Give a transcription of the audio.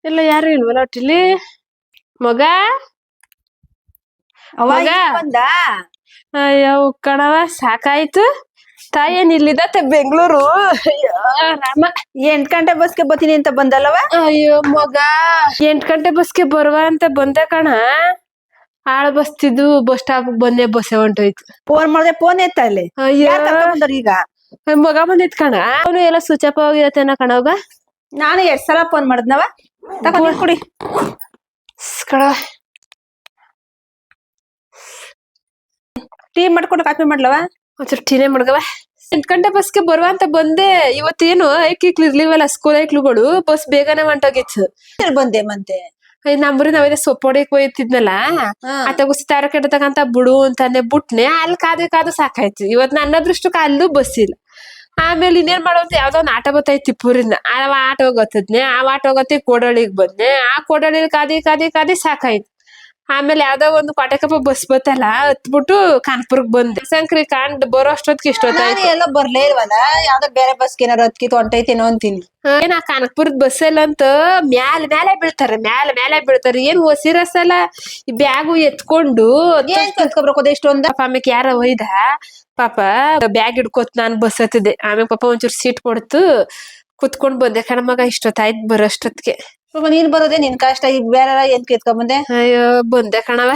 ಎಲ್ಲ ಯಾರು ಇಲ್ವಲ್ಲ ಒಟ್ಟಿಲಿ ಮಗ ಮಗ ಬಂದ ಅಯ್ಯೋ ಕಣವ ಸಾಕಾಯ್ತು ತಾಯಿ ಏನ್ ಇಲ್ಲಿದತ್ತೆ ಬೆಂಗಳೂರು ರಾಮ 8 ಗಂಟೆ ಬಸ್ಗೆ ಬರ್ತೀನಿ ಅಂತ ಬಂದಲ್ಲವ ಅಯ್ಯೋ ಮಗ 8 ಗಂಟೆ ಬಸ್ಗೆ ಬರುವ ಅಂತ ಬಂದೆ ಕಣ ಆಳ ಬಸ್ತಿದ್ದು ಬಸ್ ಸ್ಟಾಪ್ ಬಂದೆ ಬಸ್ಸೆ ಹೊಂಟೋಯ್ತು ಫೋನ್ ಮಾಡಿದೆ ಫೋನ್ ಎತ್ತ ಇಲ್ಲಿ ಅಯ್ಯೋ ಯಾರ್ ಕರ್ಕೊಂಡ್ ಬಂದವ್ರು ಈಗ ಮಗ ಬಂದಿತ್ ಕಣ ಅವನು ಎಲ್ಲ ಸ್ವಿಚ್ ಆಫ್ ಆಗಿರತ್ತೇನ ಕಣವಾಗ ನಾನು 2 ಸಲ ಫೋನ್ ಮಾಡಿದ್ನವ ತಗೊಂಡ್ ಕುಡಿ ಕಣ ಟೀ ಮಾಡ್ಕೊಂಡು ಕಾಫಿ ಮಾಡ್ಲವ ಒಂಚೂರು ಟೀನೇ ಮಡ್ಗವ 8 ಗಂಟೆ ಬಸ್ಗೆ ಬರುವ ಅಂತ ಬಂದೆ ಇವತ್ತೇನು ಐಕ್ಳು ಇರ್ಲಿವಲ್ಲ ಸ್ಕೂಲ್ ಐಕ್ಳುಗಳು ಬಸ್ ಬೇಗನೆ ಹೊಂಟೋಗಿತ್ತು ಬಂದೆ ಮತ್ತೆ ನಮ್ಮೂರಿ ನಾವೇದ ಸೊಪ್ಪು ಹೊಡಿಯಕ್ ಹೋಯ್ತಿದ್ನಲ್ಲ ಅತಗುಸಿ ತಾರ ಕೆಟ್ಟತಕ್ಕಂತ ಬಿಡು ಅಂತಾನೆ ಬಿಟ್ನೆ ಅಲ್ಲಿ ಕಾದು ಸಾಕಾಯ್ತು ಇವತ್ ನನ್ನ ಅದೃಷ್ಟಕ್ಕೆ ಅಲ್ಲೂ ಬಸ್ ಇಲ್ಲ ಆಮೇಲೆ ಇನ್ನೇನ್ ಮಾಡೋದು ಯಾವ್ದೋ ಒಂದು ಆಟೋ ಬತ್ತೈತಿ ತಿಪ್ಪೂರಿಂದ ಆ ಆಟೋ ಹೋಗತ್ತದ್ನೆ ಆ ಆಟೋ ಹೋಗತ್ತಿ ಕೋಡಳಿಗ್ ಬಂದ್ನೆ ಆ ಕೋಡಳಿಲ್ ಕಾದಿ ಸಾಕಾಯ್ತು ಆಮೇಲೆ ಯಾವ್ದೋ ಒಂದು ಕೋಟೆಕಪ್ಪ ಬಸ್ ಬತ್ತಲ್ಲ ಹತ್ಬಿಟ್ಟು ಕಾನ್ಪುರ್ಗ್ ಬಂದೆ ಸಂಕ್ರಿ ಕಾಂಡ್ ಬರೋ ಅಷ್ಟೊತ್ತಿಗೆ ಇಷ್ಟೊತ್ತಾಯ್ತು ಎಲ್ಲ ಬರ್ಲೇ ಇಲ್ವಲ್ಲ ಯಾವ್ದೋ ಬೇರೆ ಬಸ್ಗೆ ಏನಾರು ಹತ್ಕಿತ್ತು ಹೊಂಟೈತೇನೋ ಅಂತೀನಿ ಏನ್ ಆ ಕಾನಪುರದ ಬಸ್ ಅಂತ ಮ್ಯಾಲೆ ಬೀಳ್ತಾರೆ ಏನ್ ಹೊಸಿರಸಲ್ಲ ಈ ಬ್ಯಾಗು ಎತ್ಕೊಂಡು ಏನ್ ಕತ್ಕೊಬ್ರಕೋದ ಇಷ್ಟೊಂದ ಆಮೇಲೆ ಯಾರ ಒಯ್ದ ಪಾಪ ಬ್ಯಾಗ್ ಹಿಡ್ಕೊತ್ ನಾನ್ ಬಸ್ ಹತ್ತಿದೆ ಆಮೇಲೆ ಪಾಪ ಒಂಚೂರು ಸೀಟ್ ಕೊಡ್ತು ಕುತ್ಕೊಂಡ್ ಬಂದೆ ಕಣ ಮಗ ಇಷ್ಟೊತ್ತಾಯ್ತು ಬರೋಷ್ಟೊತ್ತಿಗೆ ನೀನ್ ಬರೋದೇ ನಿನ್ ಕಷ್ಟ ಈಗ ಬೇರೆ ಏನ್ ಕಿತ್ಕೊಂಡ್ ಬಂದೆ ಅಯ್ಯೋ ಬಂದೆ ಕಣವ